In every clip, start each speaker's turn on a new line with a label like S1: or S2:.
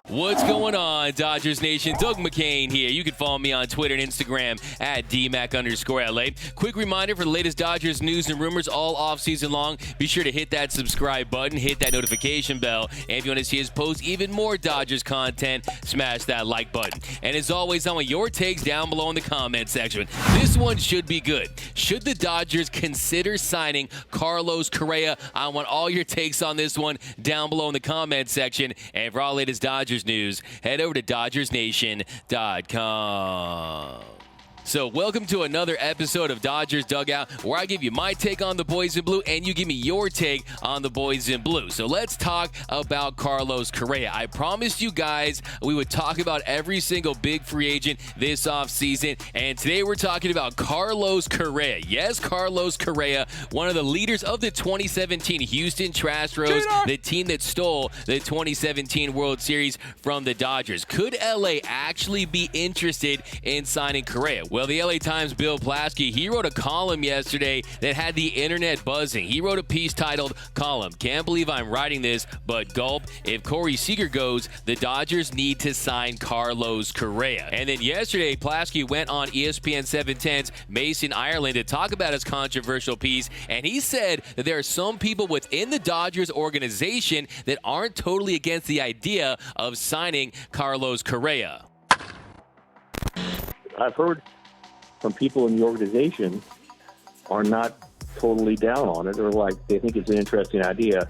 S1: What's going on, Dodgers Nation? Doug McCain here. You can follow me on Twitter and Instagram at DMac_LA. Quick reminder for the latest Dodgers news and rumors all offseason long. Be sure to hit that subscribe button, hit that notification bell, and if you want to see us post even more Dodgers content, smash that like button. And as always, I want your takes down below in the comment section. This one should be good. Should the Dodgers consider signing Carlos Correa? I want all your takes on this one down below in the comment section. And for all latest Dodgers news, head over to DodgersNation.com. So welcome to another episode of Dodgers Dugout, where I give you my take on the boys in blue and you give me your take on the boys in blue. So let's talk about Carlos Correa. I promised you guys we would talk about every single big free agent this offseason, and today we're talking about Carlos Correa. Yes, Carlos Correa, one of the leaders of the 2017 Houston Astros, the team that stole the 2017 World Series from the Dodgers. Could LA actually be interested in signing Correa? Well, the LA Times Bill Plaschke, he wrote a column yesterday that had the internet buzzing. He wrote a piece titled, "Column, Can't Believe I'm Writing This, but Gulp. If Corey Seager goes, the Dodgers need to sign Carlos Correa." And then yesterday, Plaschke went on ESPN 710's Mason Ireland to talk about his controversial piece, and he said that there are some people within the Dodgers organization that aren't totally against the idea of signing Carlos Correa.
S2: I've heard from people in the organization are not totally down on it, or like they think it's an interesting idea.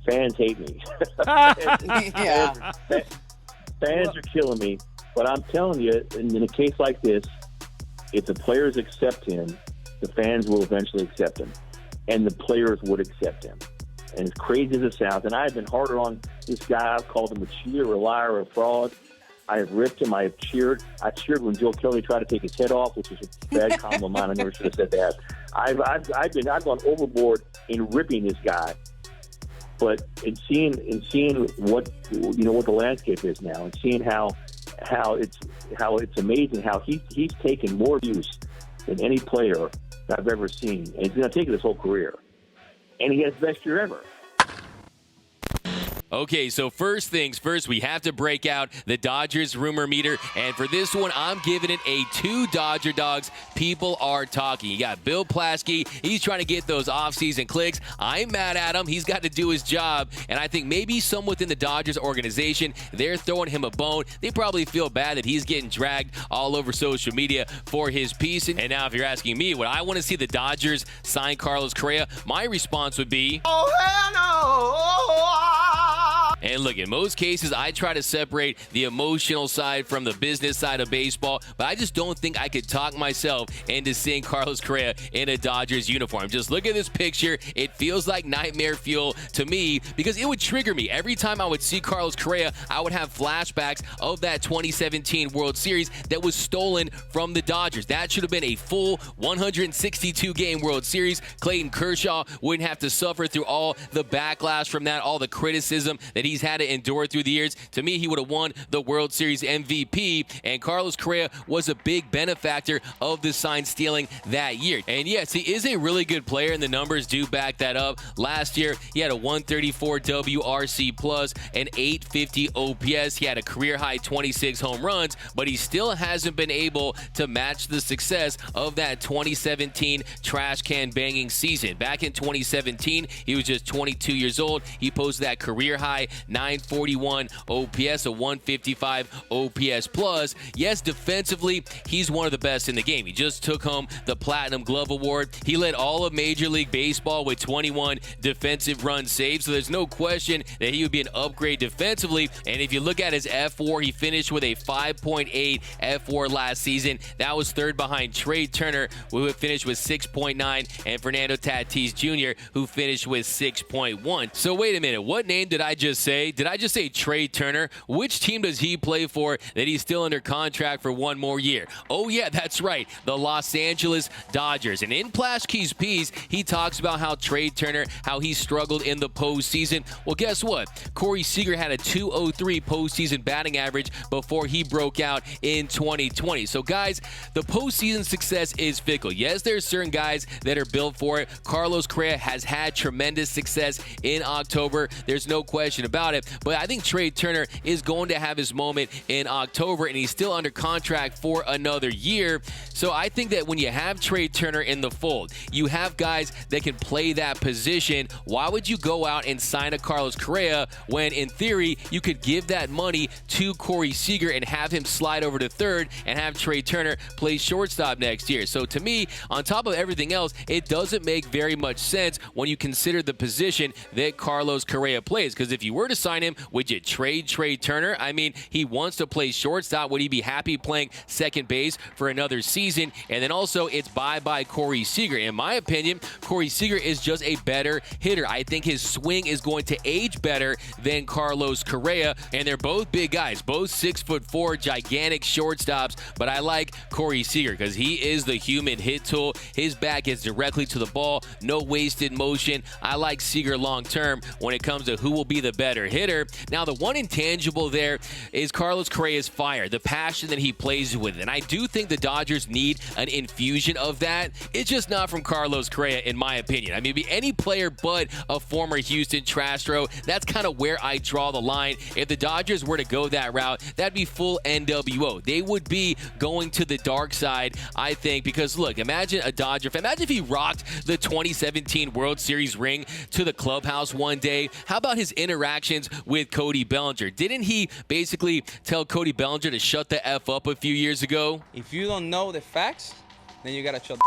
S2: Fans hate me.
S3: Yeah.
S2: Fans are killing me. But I'm telling you, in a case like this, if the players accept him, the fans will eventually accept him. And the players would accept him. And as crazy as it sounds, and I've been harder on this guy. I've called him a cheater, a liar, a fraud. I have ripped him. I have cheered. I cheered when Joe Kelly tried to take his head off, which was a bad comment of mine. I never should have said that. I've gone overboard in ripping this guy, but in seeing what what the landscape is now, and seeing how it's amazing how he's taken more abuse than any player that I've ever seen, and he's going to take it his whole career, and he has the best year ever.
S1: Okay, so first things first, we have to break out the Dodgers rumor meter, and for this one, I'm giving it a 2 Dodger dogs. People are talking. You got Bill Plaschke. He's trying to get those offseason clicks. I'm mad at him. He's got to do his job, and I think maybe some within the Dodgers organization, they're throwing him a bone. They probably feel bad that he's getting dragged all over social media for his piece. And now if you're asking me, would I want to see the Dodgers sign Carlos Correa? My response would be, oh, hell no! And look, in most cases, I try to separate the emotional side from the business side of baseball, but I just don't think I could talk myself into seeing Carlos Correa in a Dodgers uniform. Just look at this picture. It feels like nightmare fuel to me because it would trigger me. Every time I would see Carlos Correa, I would have flashbacks of that 2017 World Series that was stolen from the Dodgers. That should have been a full 162-game World Series. Clayton Kershaw wouldn't have to suffer through all the backlash from that, all the criticism that he's had to endure through the years. To me, he would have won the World Series MVP, and Carlos Correa was a big benefactor of the sign stealing that year. And yes, he is a really good player, and the numbers do back that up. Last year, he had a 134 WRC plus, an 850 OPS. He had a career-high 26 home runs, but he still hasn't been able to match the success of that 2017 trash can banging season. Back in 2017, he was just 22 years old. He posted that career-high 941 OPS, a 155 OPS plus. Yes, defensively, he's one of the best in the game. He just took home the Platinum Glove Award. He led all of Major League Baseball with 21 defensive run saves, so there's no question that he would be an upgrade defensively. And if you look at his F4, he finished with a 5.8 F4 last season. That was third behind Trey Turner, who finished with 6.9, and Fernando Tatis Jr., who finished with 6.1. So wait a minute, what name did I just say? Did I just say Trey Turner? Which team does he play for that he's still under contract for one more year? Oh, yeah, that's right. The Los Angeles Dodgers. And in Plaschke's piece, he talks about how Trey Turner, how he struggled in the postseason. Well, guess what? Corey Seager had a .203 postseason batting average before he broke out in 2020. So, guys, the postseason success is fickle. Yes, there's certain guys that are built for it. Carlos Correa has had tremendous success in October. There's no question about it. But I think Trey Turner is going to have his moment in October, and he's still under contract for another year. So I think that when you have Trey Turner in the fold, you have guys that can play that position. Why would you go out and sign a Carlos Correa when, in theory, you could give that money to Corey Seager and have him slide over to third and have Trey Turner play shortstop next year? So to me, on top of everything else, it doesn't make very much sense when you consider the position that Carlos Correa plays. Because if you were to sign him, would you trade Trey Turner? I mean, he wants to play shortstop. Would he be happy playing second base for another season? And then also, it's bye-bye Corey Seager. In my opinion, Corey Seager is just a better hitter. I think his swing is going to age better than Carlos Correa, and they're both big guys, both 6'4", gigantic shortstops. But I like Corey Seager because he is the human hit tool. His bat gets directly to the ball, no wasted motion. I like Seager long-term when it comes to who will be the better hitter. Now, the one intangible there is Carlos Correa's fire, the passion that he plays with. And I do think the Dodgers need an infusion of that. It's just not from Carlos Correa, in my opinion. I mean, it'd be any player but a former Houston Astro. That's kind of where I draw the line. If the Dodgers were to go that route, that'd be full NWO. They would be going to the dark side, I think, because, look, imagine a Dodger fan. Imagine if he rocked the 2017 World Series ring to the clubhouse one day. How about his interactions with Cody Bellinger? Didn't he basically tell Cody Bellinger to shut the F up a few years ago?
S3: If you don't know the facts, then you gotta shut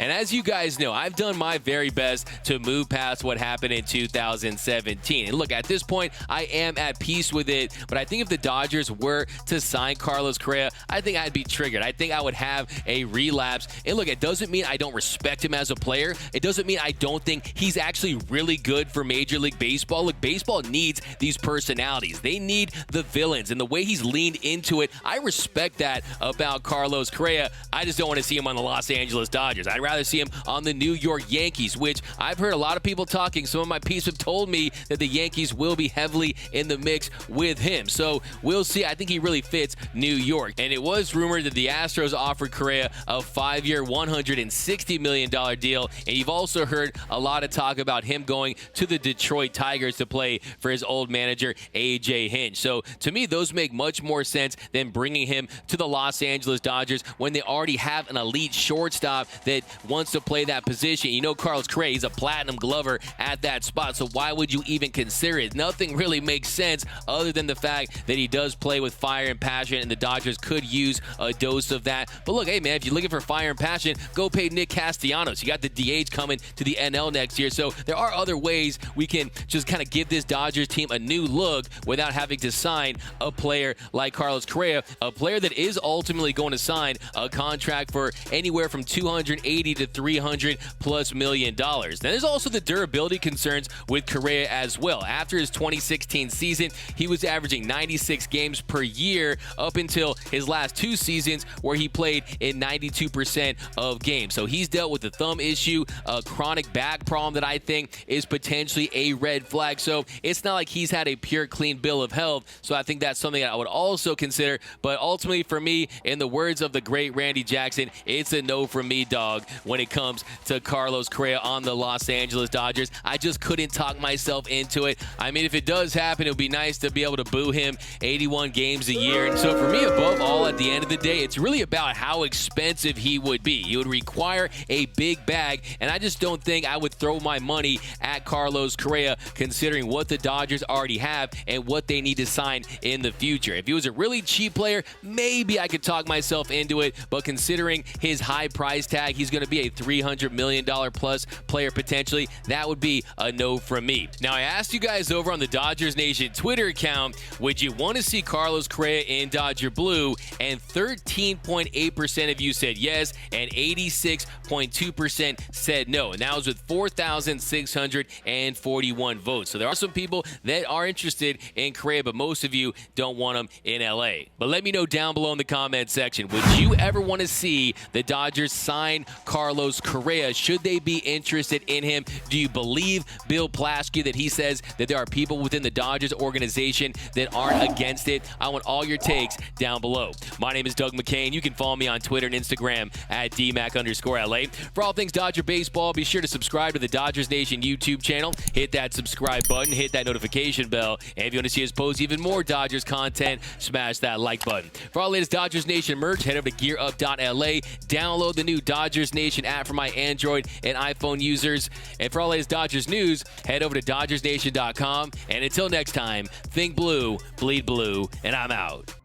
S1: And as you guys know, I've done my very best to move past what happened in 2017. And look, at this point, I am at peace with it. But I think if the Dodgers were to sign Carlos Correa, I think I'd be triggered. I think I would have a relapse. And look, it doesn't mean I don't respect him as a player. It doesn't mean I don't think he's actually really good for Major League Baseball. Look, baseball needs these personalities. They need the villains. And the way he's leaned into it, I respect that about Carlos Correa. I just don't want to see him on the Los Angeles Dodgers. I'd rather see him on the New York Yankees, which I've heard a lot of people talking. Some of my peeps have told me that the Yankees will be heavily in the mix with him. So we'll see. I think he really fits New York. And it was rumored that the Astros offered Correa a 5-year, $160 million deal. And you've also heard a lot of talk about him going to the Detroit Tigers to play for his old manager, A.J. Hinch. So to me, those make much more sense than bringing him to the Los Angeles Dodgers when they already have an elite shortstop that wants to play that position. You know, Carlos Correa, he's a platinum glover at that spot, so why would you even consider it? Nothing really makes sense other than the fact that he does play with fire and passion, and the Dodgers could use a dose of that. But look, hey man, if you're looking for fire and passion, go pay Nick Castellanos. You got the DH coming to the NL next year, so there are other ways we can just kind of give this Dodgers team a new look without having to sign a player like Carlos Correa, a player that is ultimately going to sign a contract for anywhere from $280 to $300+ million. Now, there's also the durability concerns with Correa as well. After his 2016 season, he was averaging 96 games per year up until his last 2 seasons where he played in 92% of games. So he's dealt with the thumb issue, a chronic back problem that I think is potentially a red flag. So it's not like he's had a pure, clean bill of health. So I think that's something that I would also consider. But ultimately, for me, in the words of the great Randy Jackson, it's a no from me, dog, when it comes to Carlos Correa on the Los Angeles Dodgers. I just couldn't talk myself into it. I mean, if it does happen, it would be nice to be able to boo him 81 games a year. And so for me, above all, at the end of the day, it's really about how expensive he would be. He would require a big bag, and I just don't think I would throw my money at Carlos Correa considering what the Dodgers already have and what they need to sign in the future. If he was a really cheap player, maybe I could talk myself into it, but considering his high price tag, he's going going to be a $300 million plus player potentially, that would be a no from me. Now, I asked you guys over on the Dodgers Nation Twitter account, would you want to see Carlos Correa in Dodger blue? And 13.8% of you said yes, and 86.2% said no. And that was with 4,641 votes. So there are some people that are interested in Correa, but most of you don't want him in LA. But let me know down below in the comment section, would you ever want to see the Dodgers sign Carlos Correa? Should they be interested in him? Do you believe Bill Plaschke that he says that there are people within the Dodgers organization that aren't against it? I want all your takes down below. My name is Doug McCain. You can follow me on Twitter and Instagram at DMac_LA. For all things Dodger baseball, be sure to subscribe to the Dodgers Nation YouTube channel. Hit that subscribe button, hit that notification bell, and if you want to see us post even more Dodgers content, smash that like button. For all latest Dodgers Nation merch, head over to gearup.la. Download the new Dodgers Nation app for my Android and iPhone users. And for all latest Dodgers news, head over to DodgersNation.com. And until next time, think blue, bleed blue, and I'm out.